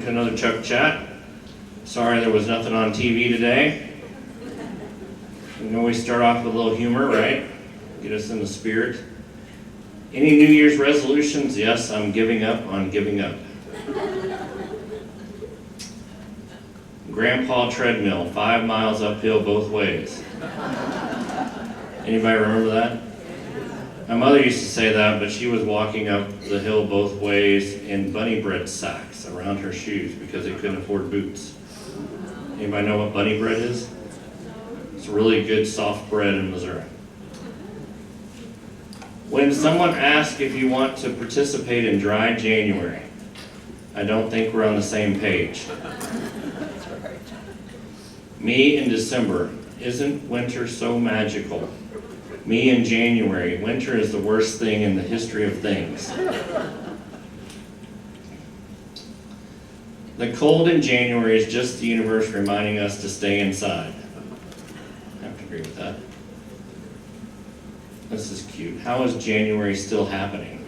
to another Chuck Chat. Sorry there was nothing on TV today. We always start off with a little humor, right? Get us in the spirit. Any New Year's resolutions? Yes, I'm giving up on giving up. Grandpa treadmill, 5 miles uphill both ways. Anybody remember that? My mother used to say that, but she was walking up the hill both ways in bunny bread sacks around her shoes because they couldn't afford boots. Anybody know what bunny bread is? It's really good soft bread in Missouri. When someone asks if you want to participate in Dry January, I don't think we're on the same page. Me in December, isn't winter so magical? Me in January, winter is the worst thing in the history of things. The cold in January is just the universe reminding us to stay inside. I have to agree with that. This is cute. How is January still happening?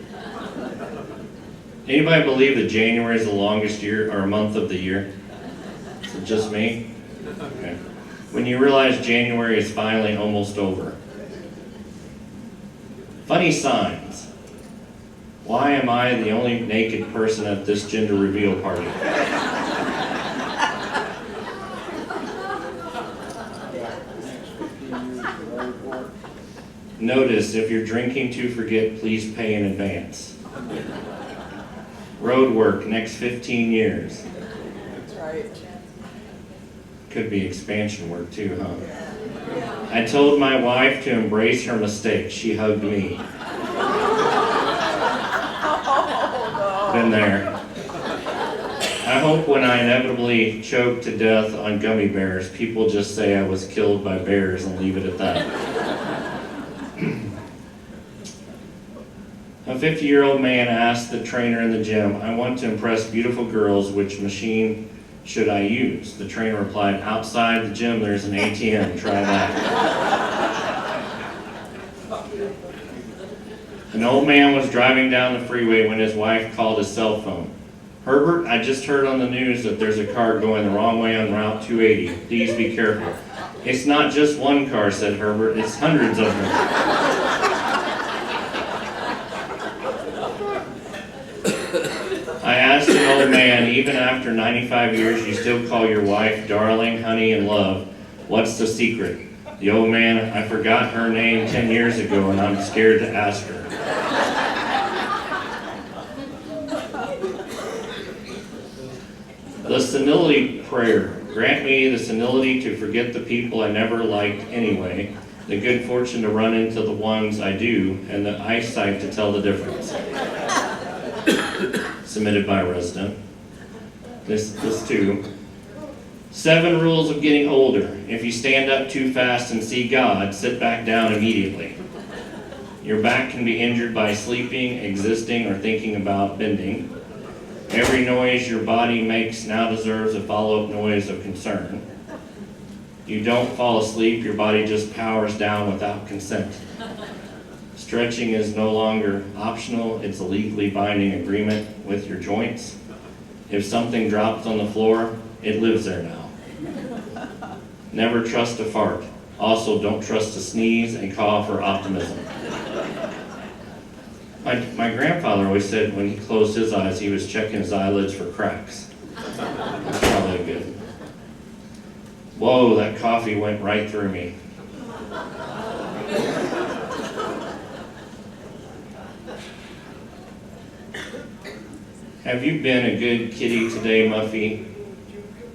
Anybody believe that January is the longest year or month of the year? Is it just me? Okay. When you realize January is finally almost over. Funny signs. Why am I the only naked person at this gender reveal party? Notice, if you're drinking to forget, please pay in advance. Road work, next 15 years. That's right. Could be expansion work too, huh? I told my wife to embrace her mistake. She hugged me. Been there. I hope when I inevitably choke to death on gummy bears, people just say I was killed by bears and leave it at that. A 50-year-old man asked the trainer in the gym, I want to impress beautiful girls, which machine should I use? The trainer replied, outside the gym there's an ATM, try that. An old man was driving down the freeway when his wife called his cell phone. Herbert, I just heard on the news that there's a car going the wrong way on Route 280. Please be careful. It's not just one car, said Herbert, it's hundreds of them. I asked an old man, even after 95 years, you still call your wife darling, honey, and love. What's the secret? The old man, I forgot her name 10 years ago and I'm scared to ask her. The senility prayer. Grant me the senility to forget the people I never liked anyway, the good fortune to run into the ones I do, and the eyesight to tell the difference. Submitted by a resident. This too. 7 rules of getting older. If you stand up too fast and see God, sit back down immediately. Your back can be injured by sleeping, existing, or thinking about bending. Every noise your body makes now deserves a follow-up noise of concern. You don't fall asleep, your body just powers down without consent. Stretching is no longer optional, it's a legally binding agreement with your joints. If something drops on the floor, it lives there now. Never trust a fart. Also, don't trust a sneeze and cough or optimism. My grandfather always said when he closed his eyes, he was checking his eyelids for cracks. That's probably good. Whoa, that coffee went right through me. Have you been a good kitty today, Muffy?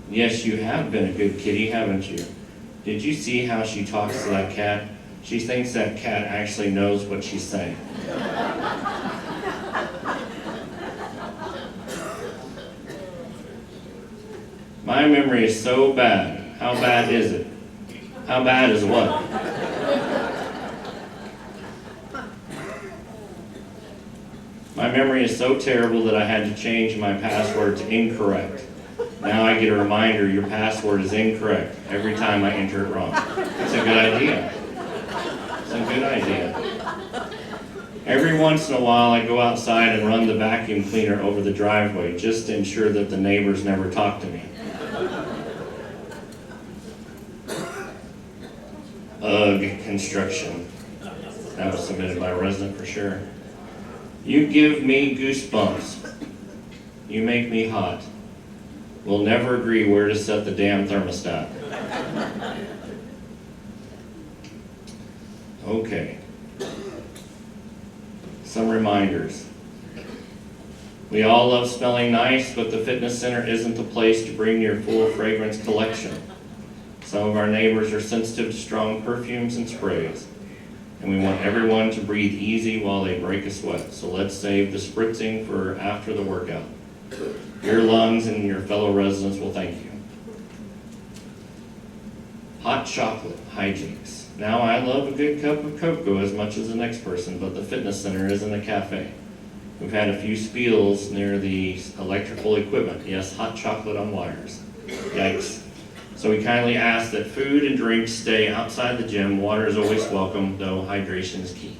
Yes, you have been a good kitty, haven't you? Did you see how she talks to that cat? She thinks that cat actually knows what she's saying. My memory is so bad. How bad is it? How bad is what? My memory is so terrible that I had to change my password to incorrect. Now I get a reminder your password is incorrect every time I enter it wrong. It's a good idea. It's a good idea. Every once in a while, I go outside and run the vacuum cleaner over the driveway just to ensure that the neighbors never talk to me. UGG construction. That was submitted by a resident for sure. You give me goosebumps. You make me hot. We'll never agree where to set the damn thermostat. Okay. Some reminders. We all love smelling nice, but the fitness center isn't the place to bring your full fragrance collection. Some of our neighbors are sensitive to strong perfumes and sprays, and we want everyone to breathe easy while they break a sweat. So let's save the spritzing for after the workout. Your lungs and your fellow residents will thank you. Hot chocolate hijinks. Now, I love a good cup of cocoa as much as the next person, but the fitness center isn't a cafe. We've had a few spills near the electrical equipment. Yes, hot chocolate on wires. Yikes. So we kindly ask that food and drinks stay outside the gym. Water is always welcome, though hydration is key.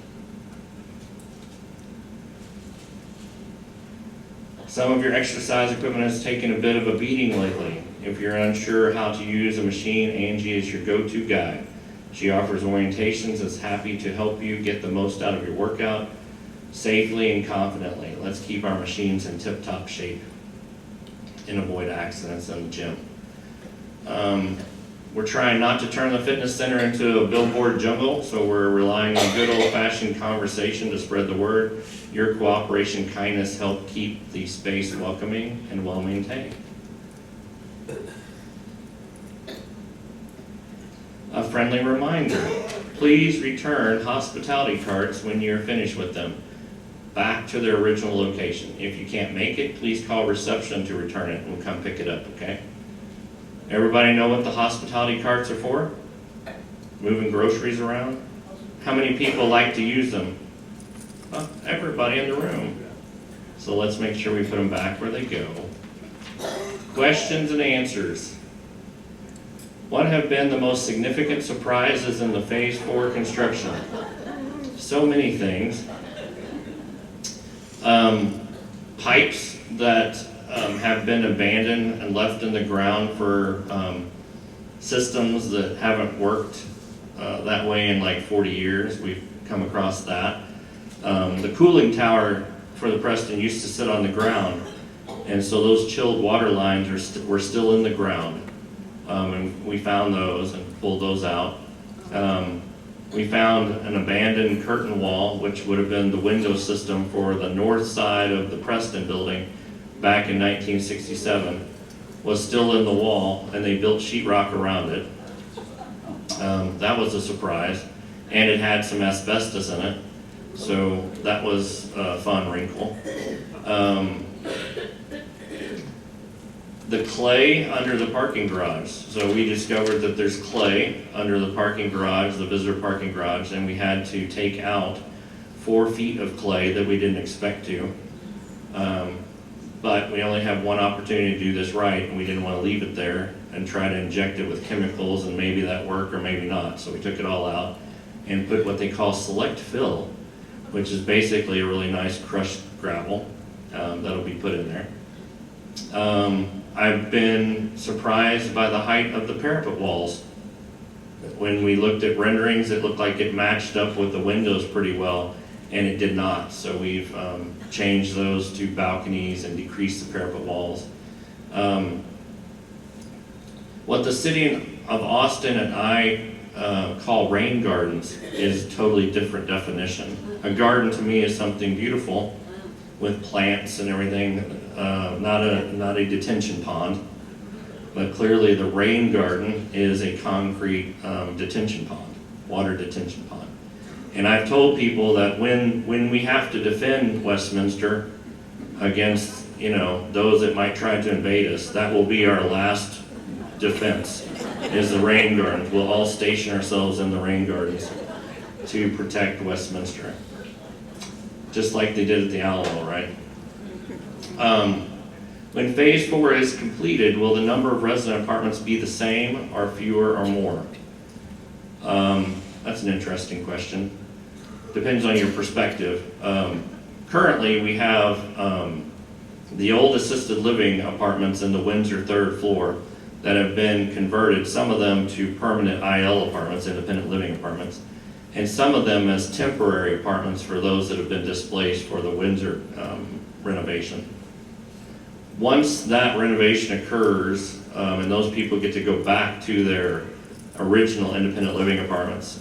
Some of your exercise equipment has taken a bit of a beating lately. If you're unsure how to use a machine, Angie is your go-to guide. She offers orientations and is happy to help you get the most out of your workout safely and confidently. Let's keep our machines in tip-top shape and avoid accidents in the gym. We're trying not to turn the fitness center into a billboard jungle, so we're relying on good old-fashioned conversation to spread the word. Your cooperation, kindness help keep the space welcoming and well-maintained. A friendly reminder, please return hospitality carts when you're finished with them back to their original location. If you can't make it, please call reception to return it and we'll come pick it up, okay? Everybody know what the hospitality carts are for? Moving groceries around? How many people like to use them? Well, everybody in the room. So let's make sure we put them back where they go. Questions and answers. What have been the most significant surprises in the Phase 4 construction? So many things. Pipes that have been abandoned and left in the ground for systems that haven't worked that way in like 40 years. We've come across that. The cooling tower for the Preston used to sit on the ground, and so those chilled water lines were still in the ground. And we found those and pulled those out. We found an abandoned curtain wall, which would have been the window system for the north side of the Preston building back in 1967, was still in the wall, and they built sheetrock around it. That was a surprise, and it had some asbestos in it, so that was a fun wrinkle. The clay under the parking garage. So we discovered that there's clay under the parking garage, the visitor parking garage, and we had to take out 4 feet of clay that we didn't expect to. But we only have one opportunity to do this right, and we didn't want to leave it there and try to inject it with chemicals, and maybe that worked or maybe not. So we took it all out and put what they call select fill, which is basically a really nice crushed gravel that'll be put in there. I've been surprised by the height of the parapet walls. When we looked at renderings, it looked like it matched up with the windows pretty well, and it did not. So we've changed those to balconies and decreased the parapet walls. What the city of Austin and I call rain gardens is a totally different definition. A garden to me is something beautiful with plants and everything, not a detention pond, but clearly the rain garden is a concrete detention pond, water detention pond. And I've told people that when we have to defend Westminster against, those that might try to invade us, that will be our last defense, is the rain gardens. We'll all station ourselves in the rain gardens to protect Westminster, just like they did at the Alamo, right? When Phase 4 is completed, will the number of resident apartments be the same, or fewer, or more? That's an interesting question. depends on your perspective. Currently, we have the old assisted living apartments in the Windsor third floor that have been converted, some of them to permanent IL apartments, independent living apartments, and some of them as temporary apartments for those that have been displaced for the Windsor renovation. Once that renovation occurs, and those people get to go back to their original independent living apartments,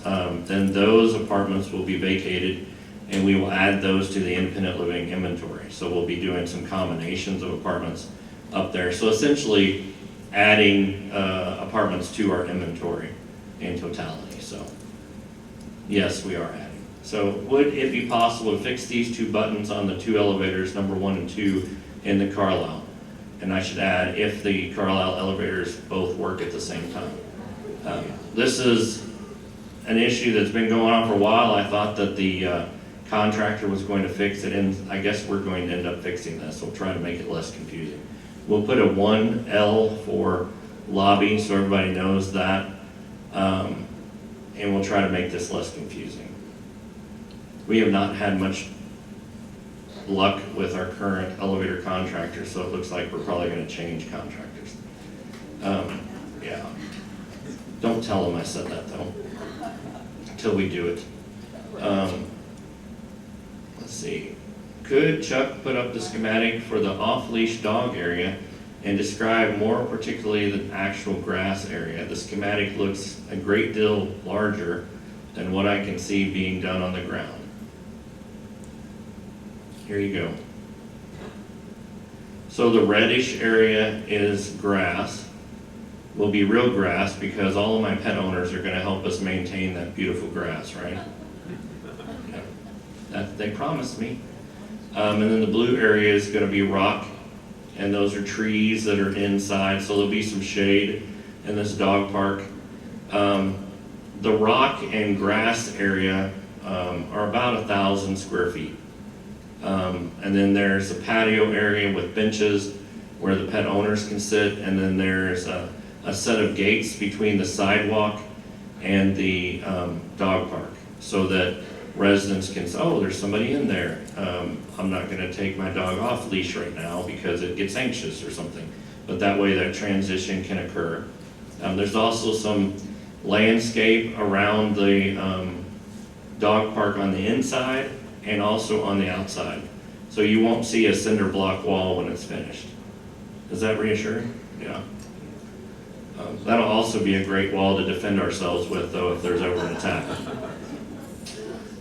then those apartments will be vacated and we will add those to the independent living inventory. So we'll be doing some combinations of apartments up there. So essentially adding apartments to our inventory in totality. So yes, we are adding. So would it be possible to fix these two buttons on the two elevators, number 1 and 2, in the Carlisle? And I should add, if the Carlisle elevators both work at the same time. This is an issue that's been going on for a while. I thought that the contractor was going to fix it, and I guess we're going to end up fixing this. We'll try to make it less confusing. We'll put a 1L for lobby so everybody knows that, and we'll try to make this less confusing. We have not had much luck with our current elevator contractor, so it looks like we're probably going to change contractors. Yeah. Don't tell them I said that though, until we do it. Let's see. Could Chuck put up the schematic for the off-leash dog area and describe more particularly the actual grass area? The schematic looks a great deal larger than what I can see being done on the ground. Here you go. So the reddish area is grass. Will be real grass because all of my pet owners are going to help us maintain that beautiful grass, right? Yeah. That they promised me. And then the blue area is going to be rock, and those are trees that are inside, so there'll be some shade in this dog park. The rock and grass area are about 1,000 square feet. And then there's a patio area with benches where the pet owners can sit, and then there's a set of gates between the sidewalk and the dog park so that residents can say, oh, there's somebody in there. I'm not going to take my dog off leash right now because it gets anxious or something. But that way that transition can occur. There's also some landscape around the dog park on the inside and also on the outside. So you won't see a cinder block wall when it's finished. Is that reassuring? Yeah. That'll also be a great wall to defend ourselves with, though, if there's ever an attack.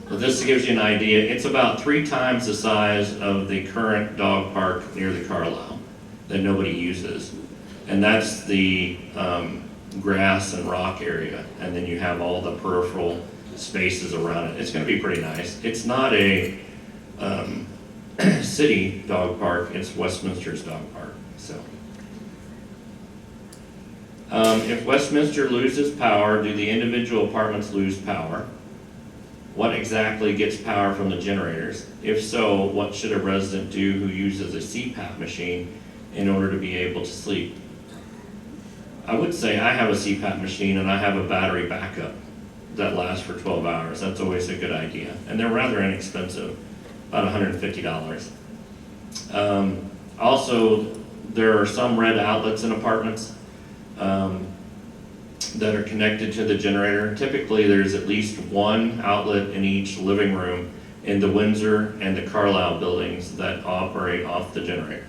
But this gives you an idea. It's about 3 times the size of the current dog park near the Carlisle that nobody uses. And that's the grass and rock area. And then you have all the peripheral spaces around it. It's going to be pretty nice. It's not a city dog park. It's Westminster's dog park. So. If Westminster loses power, do the individual apartments lose power? What exactly gets power from the generators? If so, what should a resident do who uses a CPAP machine in order to be able to sleep? I would say I have a CPAP machine and I have a battery backup that lasts for 12 hours. That's always a good idea. And they're rather inexpensive, about $150. Also, there are some red outlets in apartments that are connected to the generator. Typically, there's at least one outlet in each living room in the Windsor and the Carlisle buildings that operate off the generator.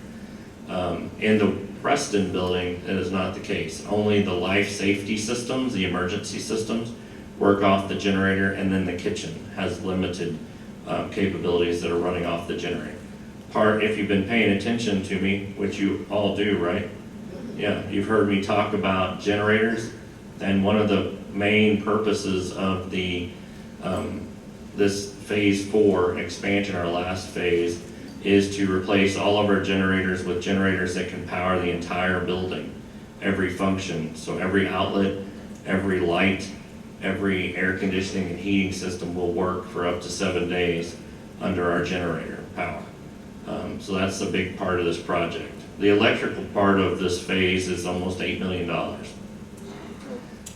In the Preston building, it is not the case. Only the life safety systems, the emergency systems, work off the generator, and then the kitchen has limited capabilities that are running off the generator. If you've been paying attention to me, which you all do, right? Yeah, you've heard me talk about generators, and one of the main purposes of the this phase 4 expansion, our last phase, is to replace all of our generators with generators that can power the entire building, every function. So every outlet, every light, every air conditioning and heating system will work for up to 7 days under our generator power. So that's a big part of this project. The electrical part of this phase is almost $8 million.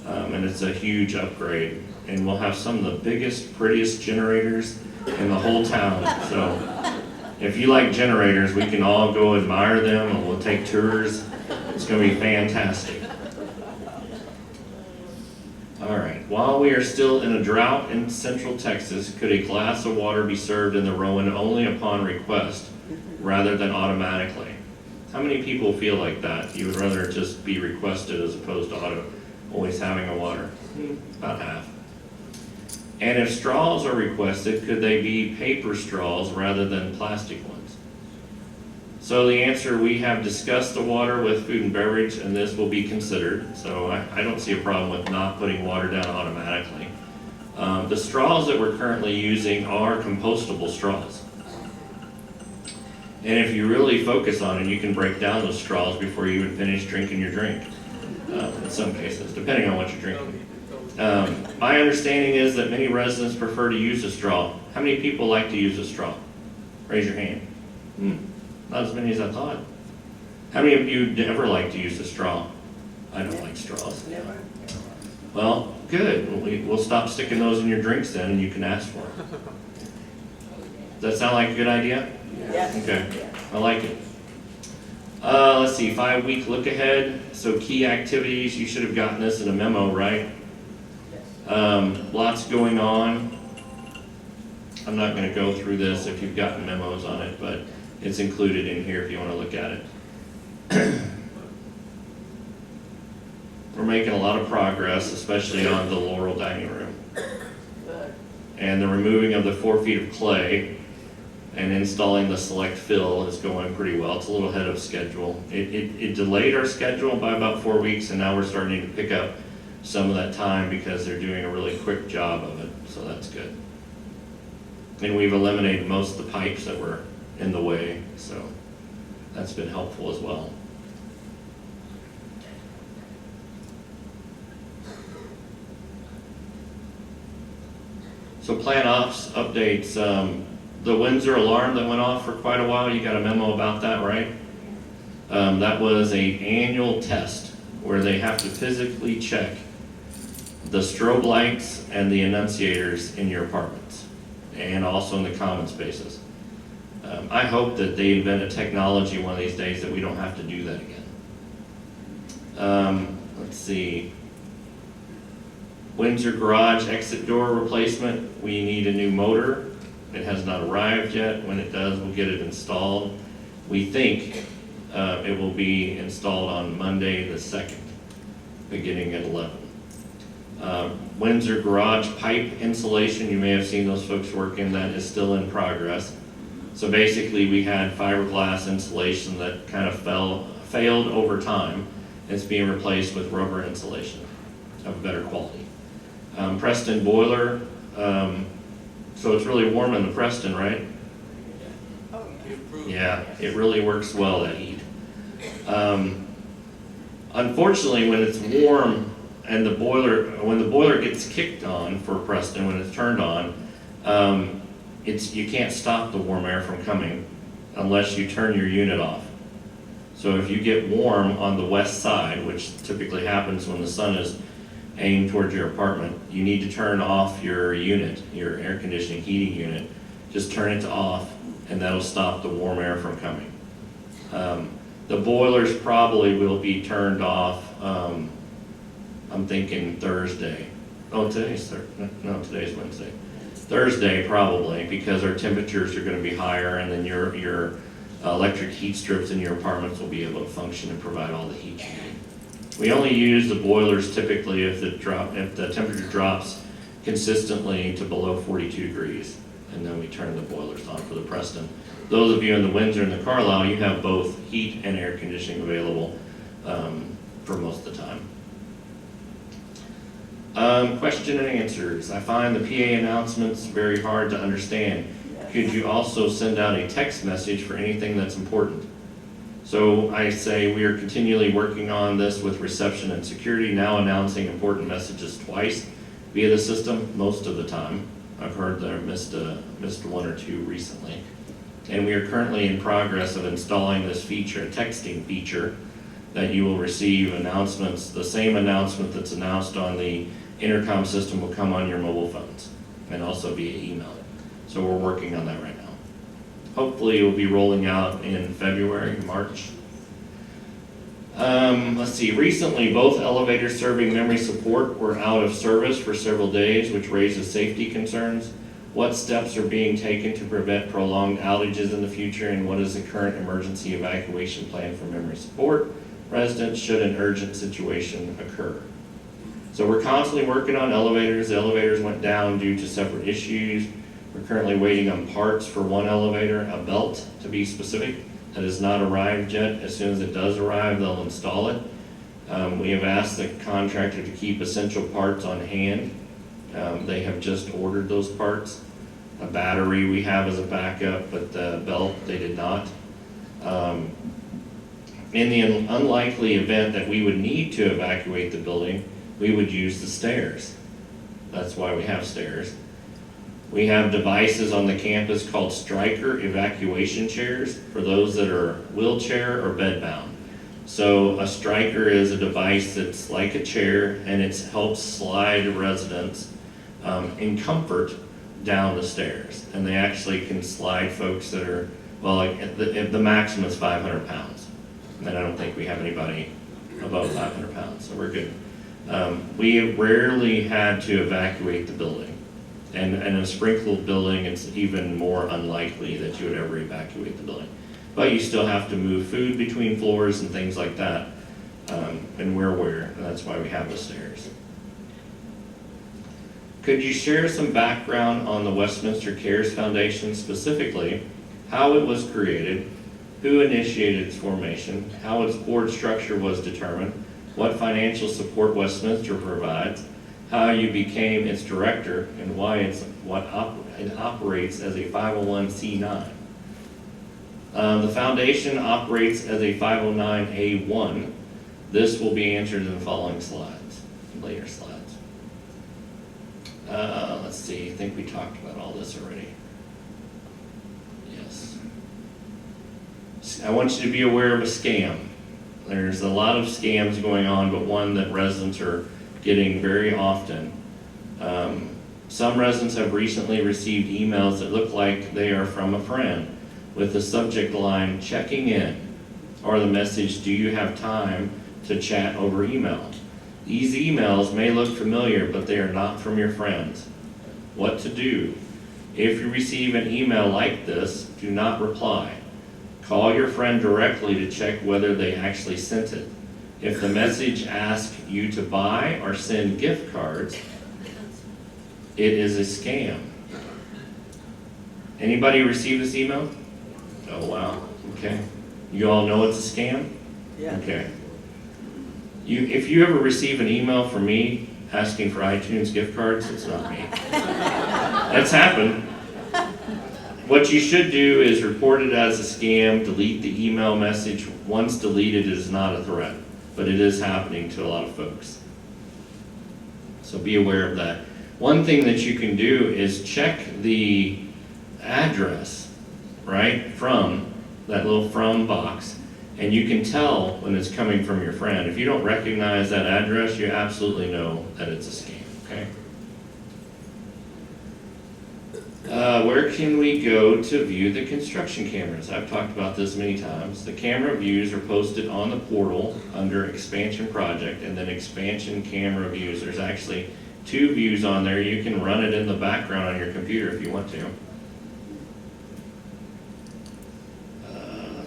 and it's a huge upgrade. And we'll have some of the biggest, prettiest generators in the whole town. So if you like generators, we can all go admire them and we'll take tours. It's going to be fantastic. All right, while we are still in a drought in central Texas, could a glass of water be served in the Rowan only upon request rather than automatically? How many people feel like that? You would rather just be requested as opposed to always having a water? About half. And if straws are requested, could they be paper straws rather than plastic ones? So the answer, we have discussed the water with food and beverage, and this will be considered. So I don't see a problem with not putting water down automatically. The straws that we're currently using are compostable straws. And if you really focus on it, you can break down those straws before you even finish drinking your drink. In some cases, depending on what you're drinking. My understanding is that many residents prefer to use a straw. How many people like to use a straw? Raise your hand. Not as many as I thought. How many of you ever like to use a straw? I don't like straws. Never. Well, good. We'll stop sticking those in your drinks then, and you can ask for it. Does that sound like a good idea? Yes. Okay, I like it. Let's see, 5-week look ahead. So key activities, you should have gotten this in a memo, right? Lots going on. I'm not going to go through this if you've gotten memos on it, but it's included in here if you want to look at it. We're making a lot of progress, especially on the Laurel dining room. And the removing of the 4 feet of clay and installing the select fill is going pretty well. It's a little ahead of schedule. It delayed our schedule by about 4 weeks, and now we're starting to pick up some of that time because they're doing a really quick job of it, so that's good. And we've eliminated most of the pipes that were in the way, so that's been helpful as well. So plan ops updates. The Windsor alarm that went off for quite a while, you got a memo about that, right? That was an annual test where they have to physically check the strobe lights and the annunciators in your apartments and also in the common spaces. I hope that they invent a technology one of these days that we don't have to do that again. Let's see. Windsor garage exit door replacement. We need a new motor. It has not arrived yet. When it does, we'll get it installed. We think it will be installed on Monday the 2nd, beginning at 11. Windsor garage pipe insulation, you may have seen those folks working, that is still in progress. So basically we had fiberglass insulation that kind of failed over time. It's being replaced with rubber insulation of better quality. Preston boiler, so it's really warm in the Preston, right? Yeah, it really works well, that heat. Unfortunately, when it's warm and when the boiler gets kicked on for Preston, when it's turned on, you can't stop the warm air from coming unless you turn your unit off. So if you get warm on the west side, which typically happens when the sun is aimed towards your apartment, you need to turn off your unit, your air conditioning heating unit. Just turn it to off, and that'll stop the warm air from coming. The boilers probably will be turned off, I'm thinking Thursday. Oh, today's Wednesday. Thursday probably, because our temperatures are going to be higher, and then your electric heat strips in your apartments will be able to function and provide all the heat you need. We only use the boilers typically if the temperature drops consistently to below 42 degrees, and then we turn the boilers on for the Preston. Those of you in the Windsor and the Carlisle, you have both heat and air conditioning available for most of the time. Question and answers. I find the PA announcements very hard to understand. Could you also send out a text message for anything that's important? So I say we are continually working on this with reception and security, now announcing important messages twice via the system most of the time. I've heard that I've missed one or two recently. And we are currently in progress of installing this feature, a texting feature, that you will receive announcements. The same announcement that's announced on the intercom system will come on your mobile phones and also via email. So we're working on that right now. Hopefully it will be rolling out in February, March. Let's see, recently both elevators serving memory support were out of service for several days, which raises safety concerns. What steps are being taken to prevent prolonged outages in the future, and what is the current emergency evacuation plan for memory support residents should an urgent situation occur? So we're constantly working on elevators. The elevators went down due to separate issues. We're currently waiting on parts for one elevator, a belt to be specific, that has not arrived yet. As soon as it does arrive, they'll install it. We have asked the contractor to keep essential parts on hand. They have just ordered those parts. A battery we have as a backup, but the belt they did not. In the unlikely event that we would need to evacuate the building, we would use the stairs. That's why we have stairs. We have devices on the campus called Stryker evacuation chairs for those that are wheelchair or bedbound. So a Stryker is a device that's like a chair, and it helps slide residents in comfort down the stairs. And they actually can slide folks that are, well, like the maximum is 500 pounds. And I don't think we have anybody above 500 pounds, so we're good. We have rarely had to evacuate the building. And in a sprinkled building, it's even more unlikely that you would ever evacuate the building. But you still have to move food between floors and things like that. And we're aware, and that's why we have the stairs. Could you share some background on the Westminster Cares Foundation, specifically how it was created, who initiated its formation, how its board structure was determined, what financial support Westminster provides, how you became its director, and why it operates as a 501c9. The foundation operates as a 509A1. This will be answered in the following slides, later slides. Let's see, I think we talked about all this already. Yes. I want you to be aware of a scam. There's a lot of scams going on, but one that residents are getting very often. Some residents have recently received emails that look like they are from a friend with the subject line, checking in, or the message, do you have time to chat over email? These emails may look familiar, but they are not from your friends. What to do? If you receive an email like this, do not reply. Call your friend directly to check whether they actually sent it. If the message asks you to buy or send gift cards, it is a scam. Anybody receive this email? Oh, wow. Okay. You all know it's a scam? Yeah. Okay. If you ever receive an email from me asking for iTunes gift cards, it's not me. That's happened. What you should do is report it as a scam, delete the email message. Once deleted, it is not a threat, but it is happening to a lot of folks. So be aware of that. One thing that you can do is check the address, right, from that little from box, and you can tell when it's coming from your friend. If you don't recognize that address, you absolutely know that it's a scam, okay? Where can we go to view the construction cameras? I've talked about this many times. The camera views are posted on the portal under expansion project and then expansion camera views. There's actually 2 views on there. You can run it in the background on your computer if you want to.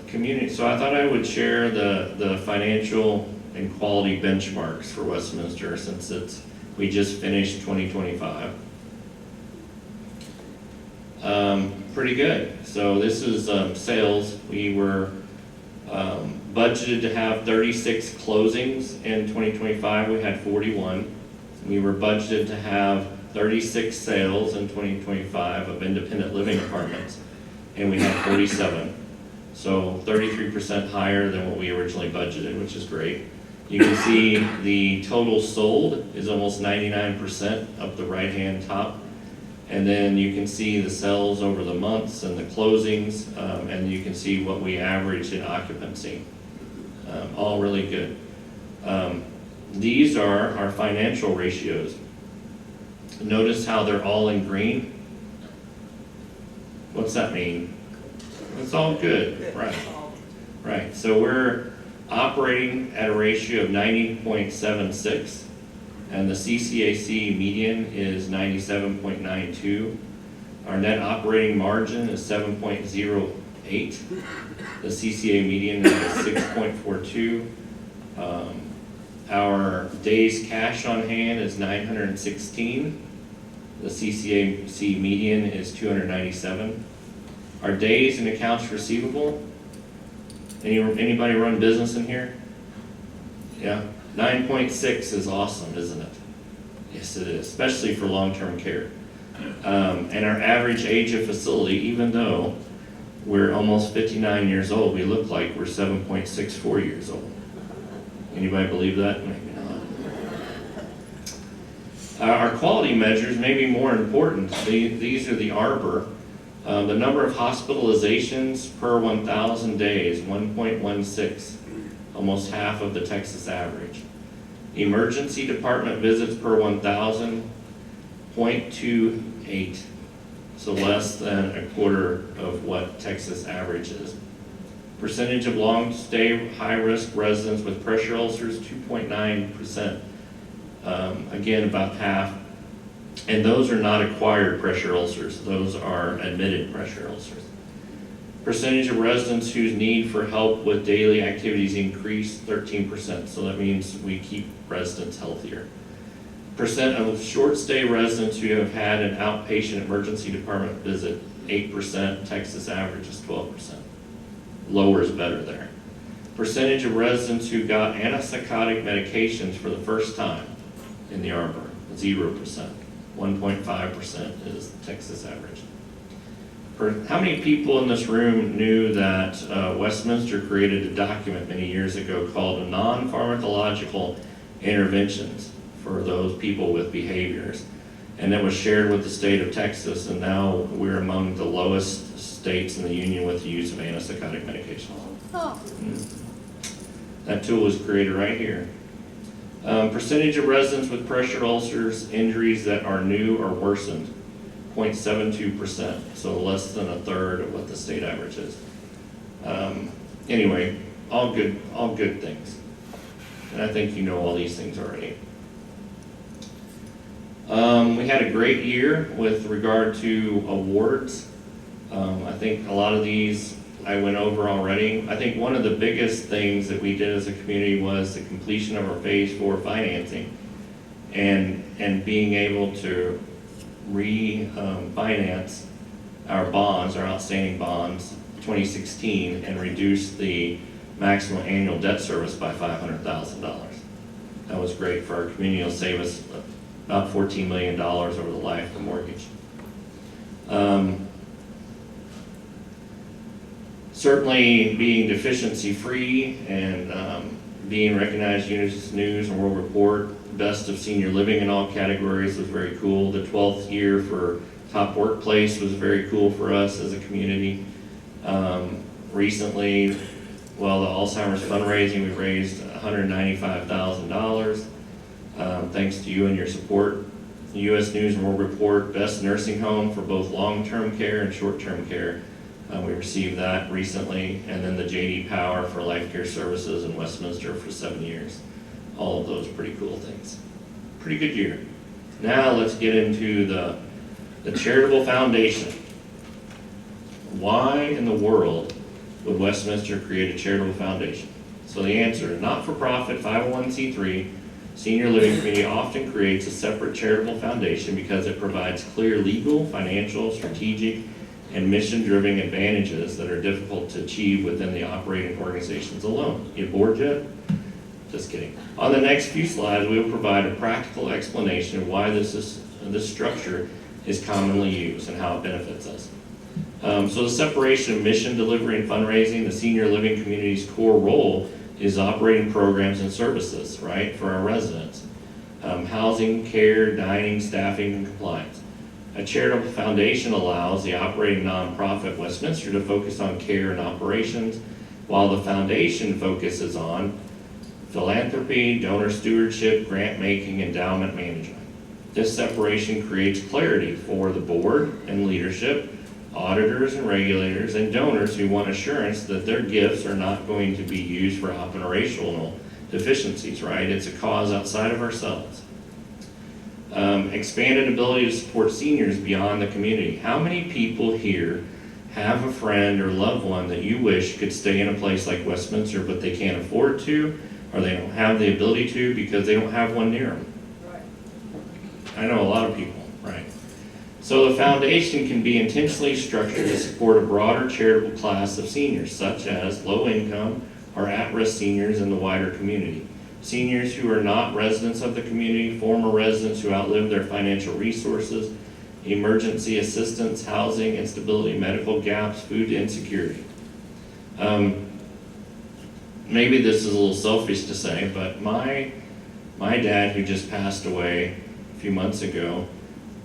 Community. So I thought I would share the financial and quality benchmarks for Westminster since we just finished 2025. Pretty good. So this is sales. We were budgeted to have 36 closings in 2025. We had 41. We were budgeted to have 36 sales in 2025 of independent living apartments, and we had 47. So 33% higher than what we originally budgeted, which is great. You can see the total sold is almost 99% up the right-hand top. And then you can see the sales over the months and the closings, and you can see what we averaged in occupancy. All really good. These are our financial ratios. Notice how they're all in green. What's that mean? It's all good, right? Right, so we're operating at a ratio of 90.76, and the CCAC median is 97.92. Our net operating margin is 7.08. The CCA median is 6.42. Our days cash on hand is 916. The CCAC median is 297. Our days in accounts receivable, anybody run business in here? Yeah, 9.6 is awesome, isn't it? Yes, it is, especially for long-term care. And our average age of facility, even though we're almost 59 years old, we look like we're 7.64 years old. Anybody believe that? Maybe not. Our quality measures may be more important. These are the Arbor. The number of hospitalizations per 1,000 days, 1.16, almost half of the Texas average. Emergency department visits per 1,000, 0.28, so less than a quarter of what Texas average is. Percentage of long-stay high-risk residents with pressure ulcers, 2.9%. Again, about half. And those are not acquired pressure ulcers. Those are admitted pressure ulcers. Percentage of residents whose need for help with daily activities increased, 13%. So that means we keep residents healthier. Percent of short-stay residents who have had an outpatient emergency department visit, 8%. Texas average is 12%. Lower is better there. Percentage of residents who got antipsychotic medications for the first time in the Arbor, 0%. 1.5% is the Texas average. How many people in this room knew that Westminster created a document many years ago called non-pharmacological interventions for those people with behaviors? And that was shared with the state of Texas, and now we're among the lowest states in the union with the use of antipsychotic medication. Oh. That tool was created right here. Percentage of residents with pressure ulcers, injuries that are new or worsened, 0.72%, so less than a third of what the state average is. Anyway, all good things. And I think you know all these things already. We had a great year with regard to awards. I think a lot of these I went over already. I think one of the biggest things that we did as a community was the completion of our Phase 4 financing and being able to refinance our bonds, our outstanding bonds, 2016, and reduce the maximum annual debt service by $500,000. That was great for our community. It'll save us about $14 million over the life of the mortgage. Certainly being deficiency-free and being recognized Unis News and World Report Best of Senior Living in all categories was very cool. The 12th year for Top Workplace was very cool for us as a community. Recently, well, the Alzheimer's fundraising, we raised $195,000. Thanks to you and your support. The U.S. News and World Report Best Nursing Home for both long-term care and short-term care. We received that recently, and then the J.D. Power for Life Care Services in Westminster for 7 years. All of those pretty cool things. Pretty good year. Now let's get into the charitable foundation. Why in the world would Westminster create a charitable foundation? So the answer, not-for-profit 501c3 senior living community often creates a separate charitable foundation because it provides clear legal, financial, strategic, and mission-driven advantages that are difficult to achieve within the operating organizations alone. You bored yet? Just kidding. On the next few slides, we will provide a practical explanation of why this structure is commonly used and how it benefits us. So the separation of mission, delivery, and fundraising, the senior living community's core role is operating programs and services, right, for our residents. Housing, care, dining, staffing, and compliance. A charitable foundation allows the operating nonprofit Westminster to focus on care and operations, while the foundation focuses on philanthropy, donor stewardship, grant making, endowment management. This separation creates clarity for the board and leadership, auditors and regulators, and donors who want assurance that their gifts are not going to be used for operational deficiencies, right? It's a cause outside of ourselves. Expanded ability to support seniors beyond the community. How many people here have a friend or loved one that you wish could stay in a place like Westminster, but they can't afford to, or they don't have the ability to because they don't have one near them? Right. I know a lot of people, right? So the foundation can be intentionally structured to support a broader charitable class of seniors, such as low-income or at-risk seniors in the wider community. Seniors who are not residents of the community, former residents who outlived their financial resources, emergency assistance, housing instability, medical gaps, food insecurity. Maybe this is a little selfish to say, but my dad, who just passed away a few months ago,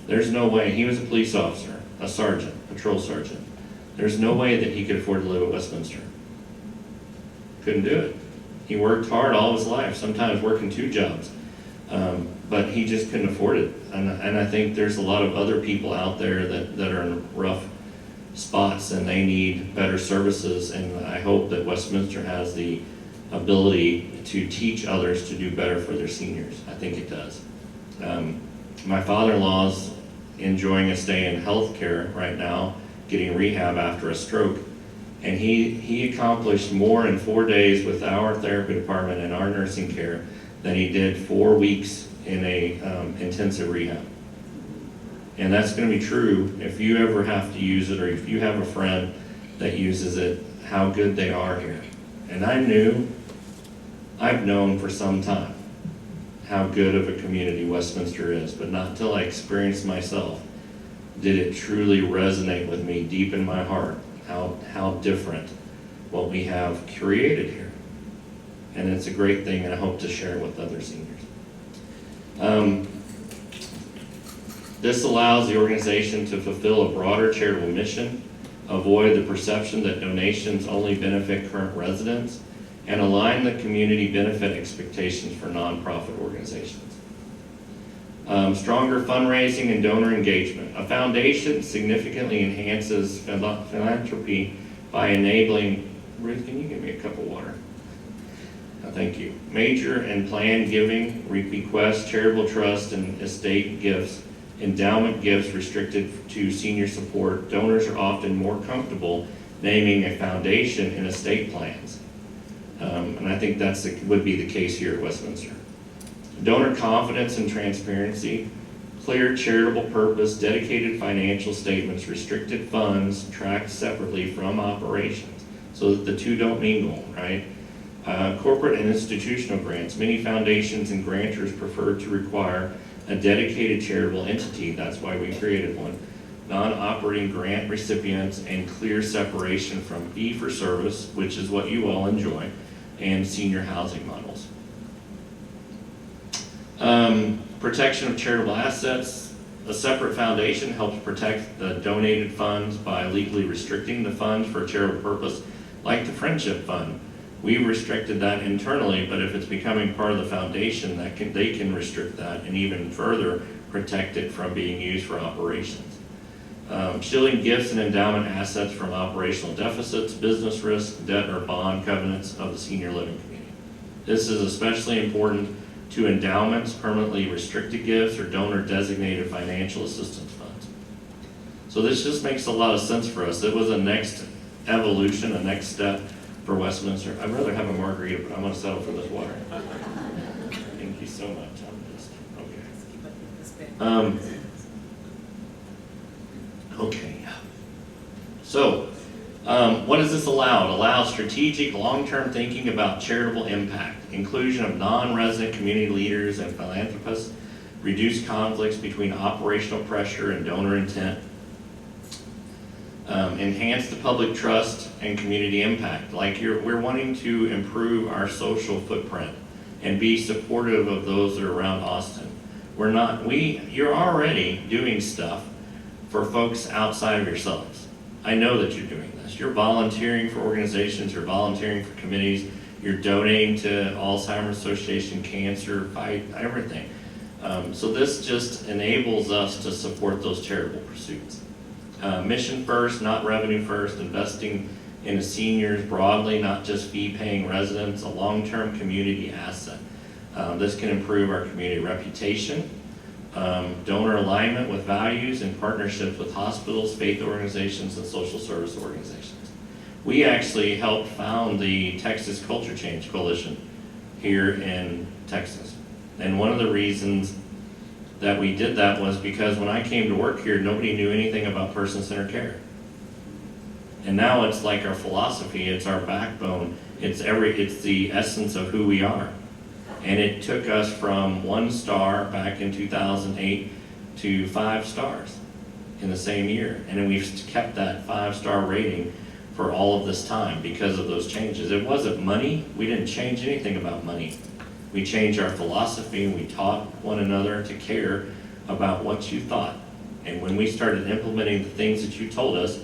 there's no way, he was a police officer, a sergeant, patrol sergeant. There's no way that he could afford to live at Westminster. Couldn't do it. He worked hard all his life, sometimes working 2 jobs, but he just couldn't afford it. And I think there's a lot of other people out there that are in rough spots and they need better services, and I hope that Westminster has the ability to teach others to do better for their seniors. I think it does. My father-in-law's enjoying a stay in healthcare right now, getting rehab after a stroke. And he accomplished more in 4 days with our therapy department and our nursing care than he did 4 weeks in a intensive rehab. And that's going to be true if you ever have to use it, or if you have a friend that uses it, how good they are here. And I've known for some time how good of a community Westminster is, but not until I experienced myself did it truly resonate with me deep in my heart. How different what we have created here. And it's a great thing, and I hope to share it with other seniors. This allows the organization to fulfill a broader charitable mission, avoid the perception that donations only benefit current residents, and align the community benefit expectations for nonprofit organizations. Stronger fundraising and donor engagement. A foundation significantly enhances philanthropy by enabling, Ruth, can you give me a cup of water? Thank you. Major and planned giving, bequests, charitable trust, and estate gifts, endowment gifts restricted to senior support. Donors are often more comfortable naming a foundation in estate plans. And I think would be the case here at Westminster. Donor confidence and transparency, clear charitable purpose, dedicated financial statements, restricted funds tracked separately from operations so that the two don't mingle, right? Corporate and institutional grants. Many foundations and grantors prefer to require a dedicated charitable entity. That's why we created one. Non-operating grant recipients and clear separation from fee-for-service, which is what you all enjoy, and senior housing models. Protection of charitable assets. A separate foundation helps protect the donated funds by legally restricting the funds for a charitable purpose, like the Friendship Fund. We've restricted that internally, but if it's becoming part of the foundation, they can restrict that and even further protect it from being used for operations. Shielding gifts and endowment assets from operational deficits, business risk, debt or bond covenants of the senior living community. This is especially important to endowments, permanently restricted gifts, or donor designated financial assistance funds. So this just makes a lot of sense for us. It was a next evolution, a next step for Westminster. I'd rather have a margarita, but I'm going to settle for this water. Thank you so much. Okay. So, what does this allow? It allows strategic, long-term thinking about charitable impact, inclusion of non-resident community leaders and philanthropists, reduce conflicts between operational pressure and donor intent, enhance the public trust and community impact. We're wanting to improve our social footprint and be supportive of those that are around Austin. You're already doing stuff for folks outside of yourselves. I know that you're doing this. business. You're volunteering for organizations, you're volunteering for committees, you're donating to Alzheimer's Association, cancer fight, everything. So this just enables us to support those charitable pursuits. Mission first, not revenue first, investing in the seniors broadly, not just fee-paying residents, a long-term community asset. This can improve our community reputation, donor alignment with values, and partnerships with hospitals, faith organizations, and social service organizations. We actually helped found the Texas Culture Change Coalition here in Texas. And one of the reasons that we did that was because when I came to work here, nobody knew anything about person-centered care. And now it's like our philosophy, it's our backbone, it's the essence of who we are. And it took us from 1 star back in 2008 to 5 stars in the same year. And then we've kept that 5-star rating for all of this time because of those changes. It wasn't money. We didn't change anything about money. We changed our philosophy, and we taught one another to care about what you thought. And when we started implementing the things that you told us,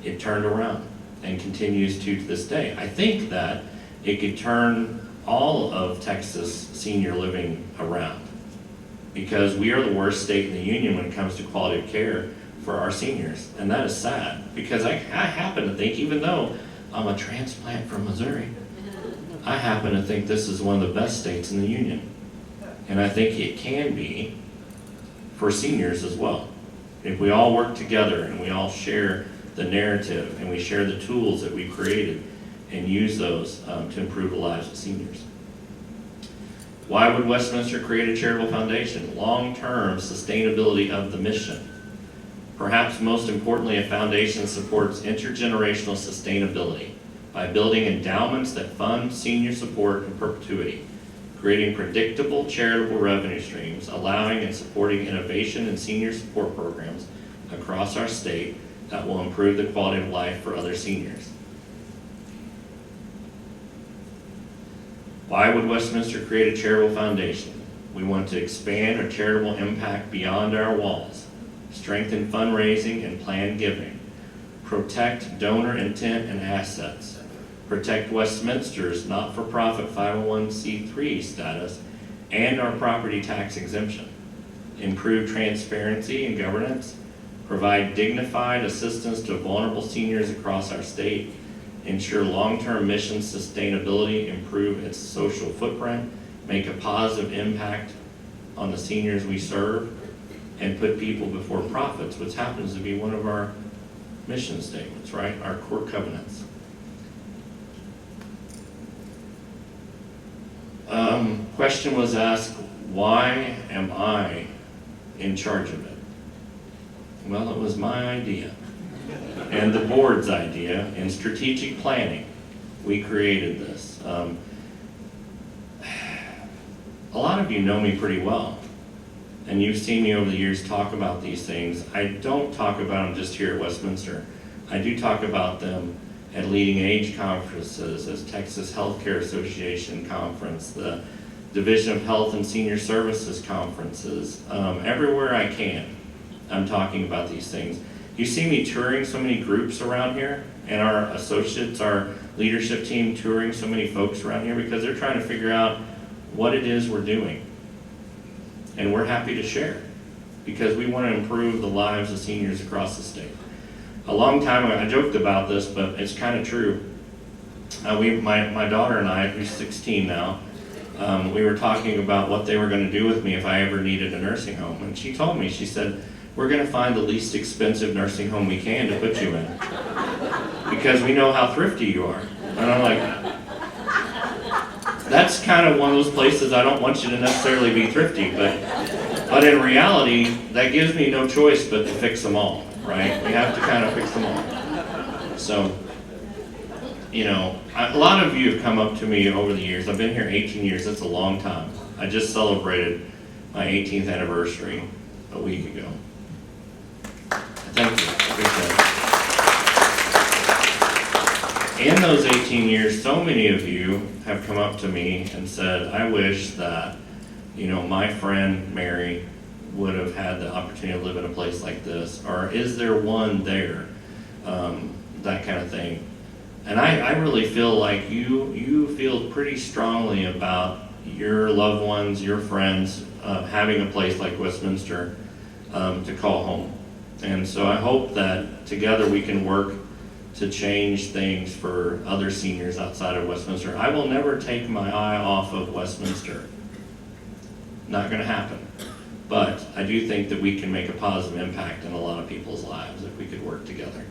it turned around and continues to this day. I think that it could turn all of Texas senior living around, because we are the worst state in the union when it comes to quality of care for our seniors. And that is sad, because I happen to think, even though I'm a transplant from Missouri, I happen to think this is one of the best states in the union. And I think it can be for seniors as well. If we all work together and we all share the narrative and we share the tools that we created and use those to improve the lives of seniors. Why would Westminster create a charitable foundation? Long-term sustainability of the mission. Perhaps most importantly, a foundation supports intergenerational sustainability by building endowments that fund senior support in perpetuity, creating predictable charitable revenue streams, allowing and supporting innovation in senior support programs across our state that will improve the quality of life for other seniors. Why would Westminster create a charitable foundation? We want to expand our charitable impact beyond our walls, strengthen fundraising and planned giving, protect donor intent and assets, protect Westminster's not-for-profit 501c3 status and our property tax exemption, improve transparency and governance, provide dignified assistance to vulnerable seniors across our state, ensure long-term mission sustainability, improve its social footprint, make a positive impact on the seniors we serve, and put people before profits, which happens to be one of our mission statements, right? Our core covenants. Question was asked, why am I in charge of it? Well, it was my idea and the board's idea. In strategic planning, we created this. A lot of you know me pretty well, and you've seen me over the years talk about these things. I don't talk about them just here at Westminster. I do talk about them at leading age conferences, as Texas Healthcare Association conference, the Division of Health and Senior Services conferences. Everywhere I can, I'm talking about these things. You see me touring so many groups around here, and our associates, our leadership team touring so many folks around here because they're trying to figure out what it is we're doing. And we're happy to share because we want to improve the lives of seniors across the state. A long time ago, I joked about this, but it's kind of true. My daughter and I, who's 16 now, we were talking about what they were going to do with me if I ever needed a nursing home. And she told me, she said, we're going to find the least expensive nursing home we can to put you in because we know how thrifty you are. And I'm like, that's kind of one of those places I don't want you to necessarily be thrifty, but in reality, that gives me no choice but to fix them all, right? We have to kind of fix them all. So, a lot of you have come up to me over the years. I've been here 18 years. That's a long time. I just celebrated my 18th anniversary a week ago. Thank you. Appreciate it. In those 18 years, so many of you have come up to me and said, I wish that, my friend Mary would have had the opportunity to live in a place like this, or is there one there that kind of thing. And I really feel like you feel pretty strongly about your loved ones, your friends, having a place like Westminster to call home. And so I hope that together we can work to change things for other seniors outside of Westminster. I will never take my eye off of Westminster. Not going to happen. But I do think that we can make a positive impact in a lot of people's lives if we could work together.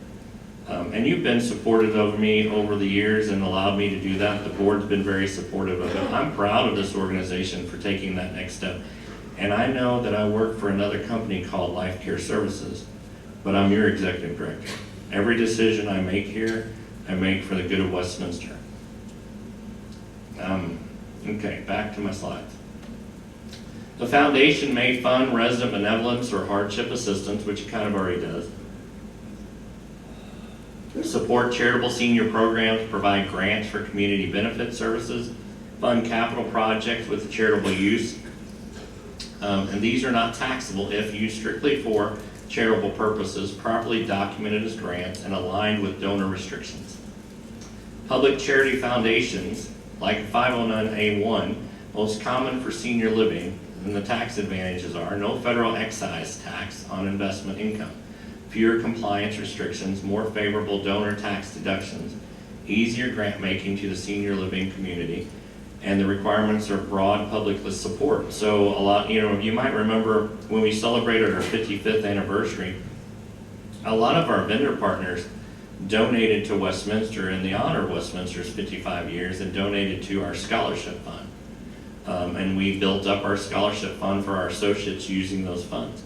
And you've been supportive of me over the years and allowed me to do that. The board's been very supportive of it. I'm proud of this organization for taking that next step. And I know that I work for another company called Life Care Services, but I'm your executive director. Every decision I make here, I make for the good of Westminster. Okay, back to my slides. The foundation may fund resident benevolence or hardship assistance, which it kind of already does. Support charitable senior programs, provide grants for community benefit services, fund capital projects with charitable use. And these are not taxable if used strictly for charitable purposes, properly documented as grants, and aligned with donor restrictions. Public charity foundations, like 509A1, most common for senior living, and the tax advantages are no federal excise tax on investment income, fewer compliance restrictions, more favorable donor tax deductions, easier grant making to the senior living community, and the requirements are broad public support. So a lot, you might remember when we celebrated our 55th anniversary, a lot of our vendor partners donated to Westminster in the honor of Westminster's 55 years and donated to our scholarship fund. And we built up our scholarship fund for our associates using those funds.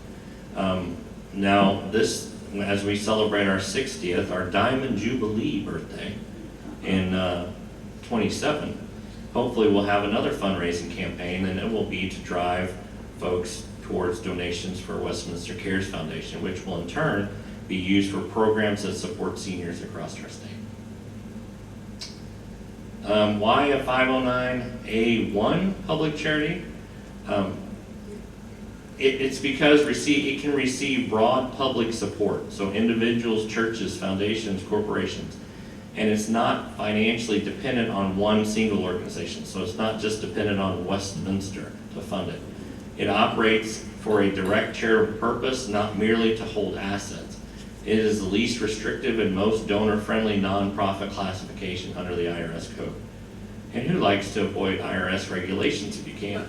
Now this, as we celebrate our 60th, our Diamond Jubilee birthday in 27, hopefully we'll have another fundraising campaign, and it will be to drive folks towards donations for Westminster Cares Foundation, which will in turn be used for programs that support seniors across our state. Why a 509A1 public charity? It's because it can receive broad public support, so individuals, churches, foundations, corporations, and it's not financially dependent on one single organization, so it's not just dependent on Westminster to fund it. It operates for a direct charitable purpose, not merely to hold assets. It is the least restrictive and most donor-friendly nonprofit classification under the IRS code. And who likes to avoid IRS regulations if you can?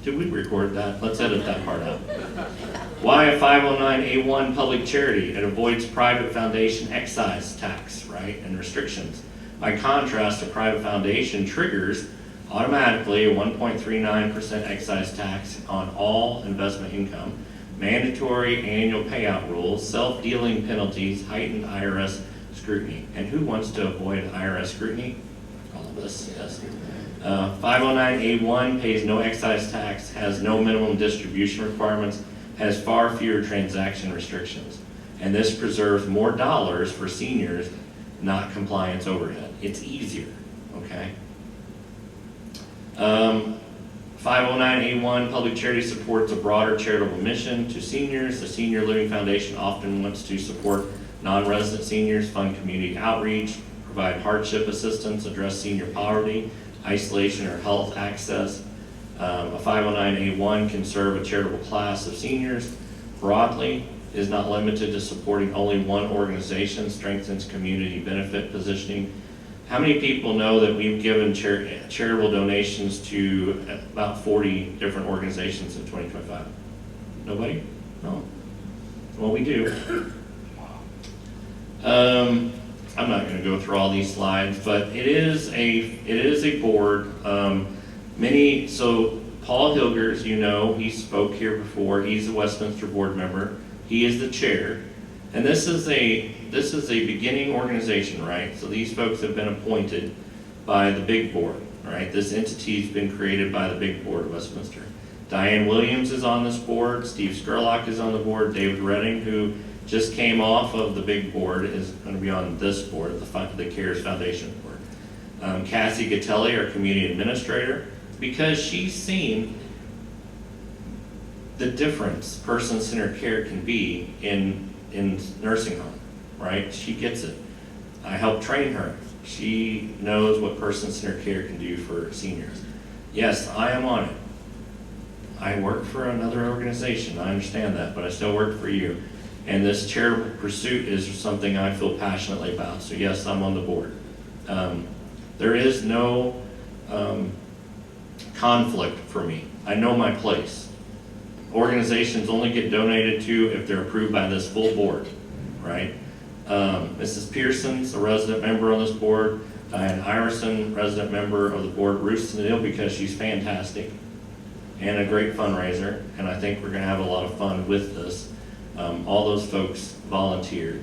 Did we record that? Let's edit that part out. Why a 509A1 public charity? It avoids private foundation excise tax, right, and restrictions. By contrast, a private foundation triggers automatically a 1.39% excise tax on all investment income, mandatory annual payout rules, self-dealing penalties, heightened IRS scrutiny. And who wants to avoid IRS scrutiny? All of us, yes. 509A1 pays no excise tax, has no minimum distribution requirements, has far fewer transaction restrictions. And this preserves more dollars for seniors, not compliance overhead. It's easier, okay? 509A1 public charity supports a broader charitable mission to seniors. The Senior Living Foundation often wants to support non-resident seniors, fund community outreach, provide hardship assistance, address senior poverty, isolation or health access. A 509A1 can serve a charitable class of seniors broadly, is not limited to supporting only one organization, strengthens community benefit positioning. How many people know that we've given charitable donations to about 40 different organizations in 2025? Nobody? No. Well, we do. I'm not going to go through all these slides, but it is a board. So Paul Hilgers, he spoke here before. He's a Westminster board member. He is the chair, and this is a beginning organization, right? So these folks have been appointed by the big board, right? This entity's been created by the big board of Westminster. Diane Williams is on this board. Steve Skurlock is on the board. David Redding, who just came off of the big board, is going to be on this board, the CARES Foundation board. Cassie Gatelli, our community administrator, because she's seen the difference person-centered care can be in nursing home. right? She gets it. I help train her. She knows what person-centered care can do for seniors. Yes, I am on it. I work for another organization, I understand that, but I still work for you. And this charitable pursuit is something I feel passionately about, so yes, I'm on the board. There is no conflict for me. I know my place. Organizations only get donated to if they're approved by this full board, right? Mrs. Pearson's a resident member on this board. Diane Iverson, resident member of the board. Ruth Snedil, because she's fantastic and a great fundraiser, and I think we're gonna have a lot of fun with this. All those folks volunteered.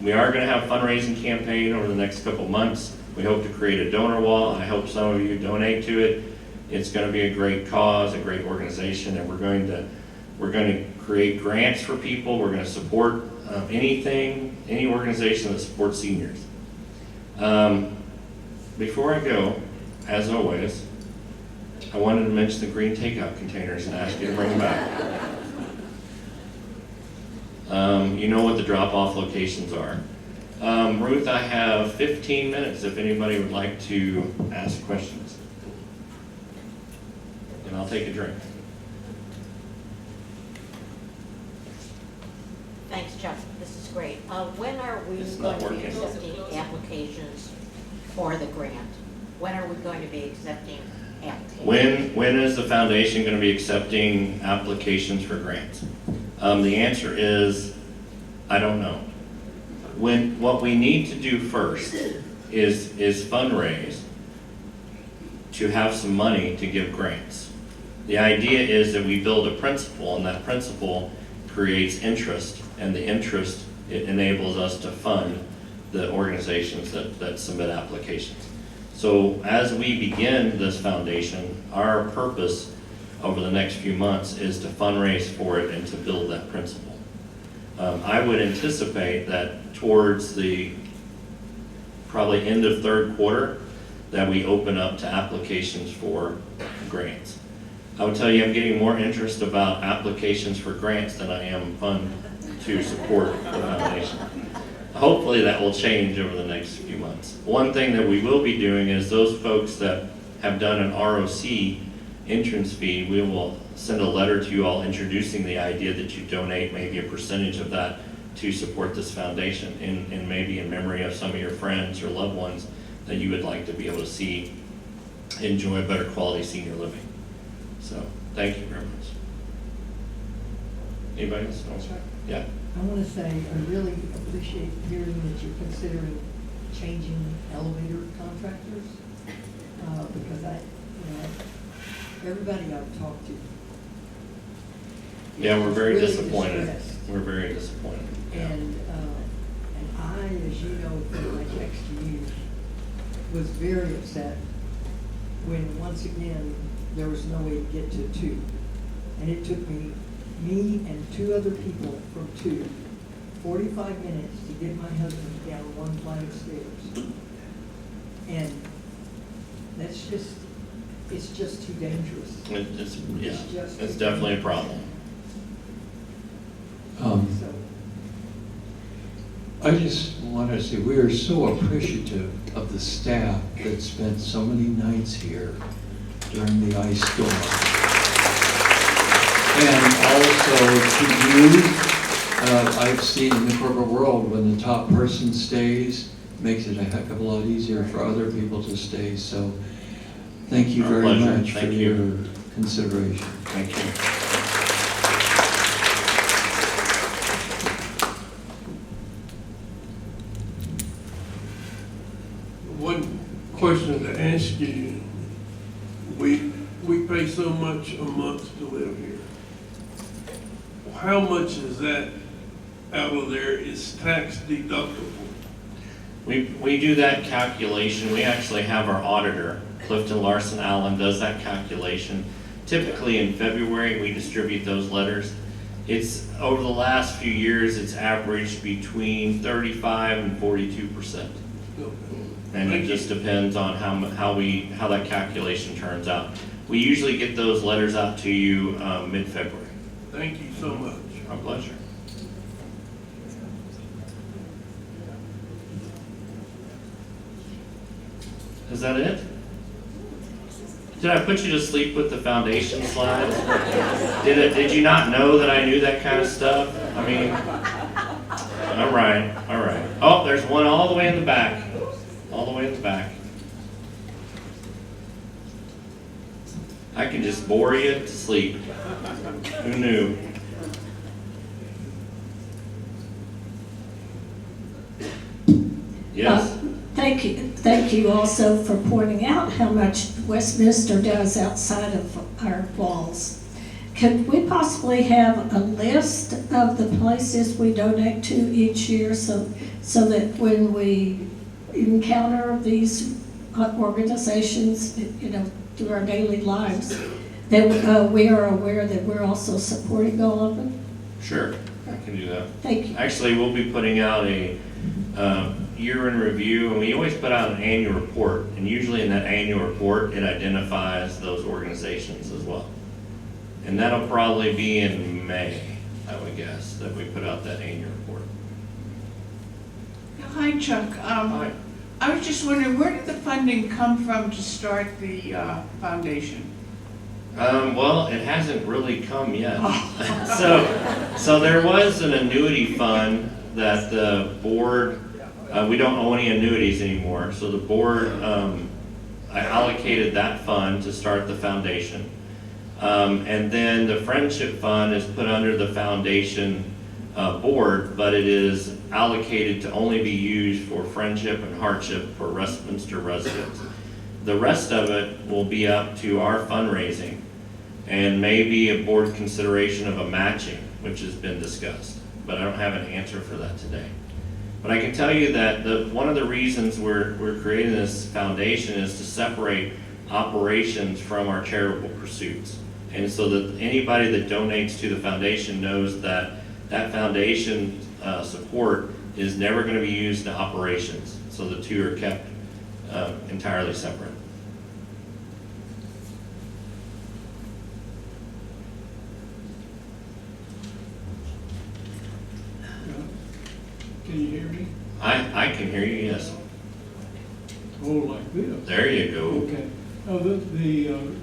We are gonna have a fundraising campaign over the next couple months. We hope to create a donor wall. I hope some of you donate to it. It's gonna be a great cause, a great organization, and we're going to create grants for people. We're gonna support any organization that supports seniors. Before I go, as always, I wanted to mention the green takeout containers and ask you to bring them back. You know what the drop-off locations are. Ruth, I have 15 minutes if anybody would like to ask questions. And I'll take a drink. Thanks, Chuck. This is great. When are we It's going not to be working. accepting applications for the grant? When are we going to be accepting applications? When is the foundation going to be accepting applications for grants? The answer is, I don't know. What we need to do first is fundraise to have some money to give grants. The idea is that we build a principle, and that principle creates interest, and the interest, it enables us to fund the organizations that submit applications. So as we begin this foundation, our purpose over the next few months is to fundraise for it and to build that principle. I would anticipate that towards the probably end of third quarter that we open up to applications for grants. I would tell you I'm getting more interest about applications for grants than I am fund to support the foundation. Hopefully that will change over the next few months. One thing that we will be doing is those folks that have done an ROC entrance fee, we will send a letter to you all introducing the idea that you donate maybe a percentage of that to support this foundation, and maybe in memory of some of your friends or loved ones that you would like to be able to see enjoy better quality senior living. So, thank you very much. Anybody else? Yeah. I want to say, I really appreciate hearing that you're considering changing elevator contractors, because everybody I've talked to. Yeah, we're very really disappointed. distressed. We're very disappointed. Yeah. And I, as you know from my text to you, was very upset when, once again, there was no way to get to 2. And it took me and 2 other people from 2, 45 minutes to get my husband down 1 flight of stairs. And that's just, it's just too dangerous. It's definitely a problem. So, I just want to say we are so appreciative of the staff that spent so many nights here during the ice storm. And also to you, I've seen in the corporate world when the top person stays, makes it a heck of a lot easier for other people to stay. So thank you Our very pleasure. much for Thank you. your consideration. Thank you. One question to ask you, we pay so much a month to live here. How much is that out of there is tax deductible? We do that calculation. We actually have our auditor, Clifton Larson Allen, does that calculation. Typically in February, we distribute those letters. It's, over the last few years, it's averaged between 35 and 42%. Okay. And it Thank you. just depends on how that calculation turns out. We usually get those letters out to you mid-February. Thank you so much. Our pleasure. Is that it? Did I put you to sleep with the foundation slides? Did you not know that I knew that kind of stuff? I mean, all right. Oh, there's one all the way in the back. All the way in the back. I can just bore you to sleep. Who knew? Yes? Thank you also for pointing out how much Westminster does outside of our walls. Could we possibly have a list of the places we donate to each year so that when we encounter these organizations, through our daily lives, that we are aware that we're also supporting all of them? Sure, I can do that. Thank you. Actually, we'll be putting out a year in review, and we always put out an annual report, and usually in that annual report, it identifies those organizations as well. And that'll probably be in May, I would guess, that we put out that annual report. Hi, Chuck. Hi. I was just wondering, where did the funding come from to start the foundation? Well, it hasn't really come yet. So there was an annuity fund that the board, we don't own any annuities anymore, so the board, I allocated that fund to start the foundation. And then the Friendship Fund is put under the foundation board, but it is allocated to only be used for friendship and hardship for Westminster residents. The rest of it will be up to our fundraising and maybe a board consideration of a matching, which has been discussed, but I don't have an answer for that today. But I can tell you that one of the reasons we're creating this foundation is to separate operations from our charitable pursuits. And so that anybody that donates to the foundation knows that that foundation support is never going to be used in operations. So the two are kept entirely separate. Can you hear me? I can hear you, yes. Oh, like this? There you go. Okay.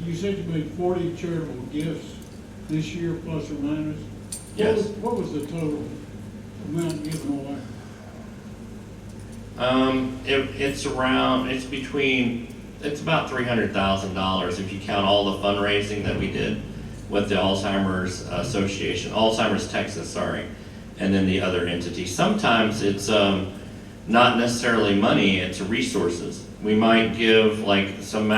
You said you made 40 charitable gifts this year, plus or minus? Yes. What was the total amount given away? It's about $300,000 if you count all the fundraising that we did with the Alzheimer's Association, Alzheimer's Texas, sorry, and then the other entities. Sometimes it's not necessarily money, it's resources. We might give like some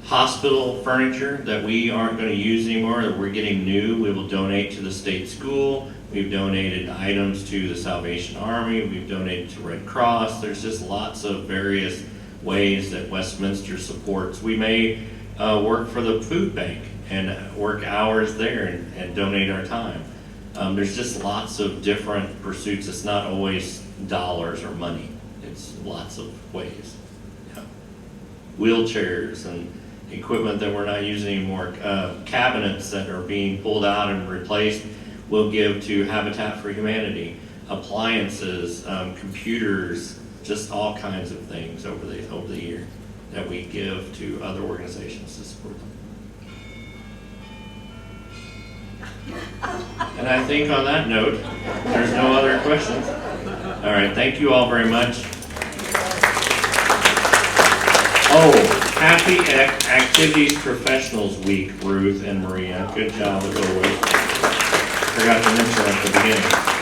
hospital furniture that we aren't going to use anymore, that we're getting new, we will donate to the state school. We've donated items to the Salvation Army, we've donated to Red Cross. There's just lots of various ways that Westminster supports. We may work for the food bank and work hours there and donate our time. There's just lots of different pursuits. It's not always dollars or money. It's lots of ways. Yeah. Wheelchairs and equipment that we're not using anymore, cabinets that are being pulled out and replaced, we'll give to Habitat for Humanity. Appliances, computers, just all kinds of things over the year that we give to other organizations to support them. And I think on that note, there's no other questions. All right, thank you all very much. Oh, happy Activities Professionals Week, Ruth and Maria. Good job as always. Forgot to mention at the beginning.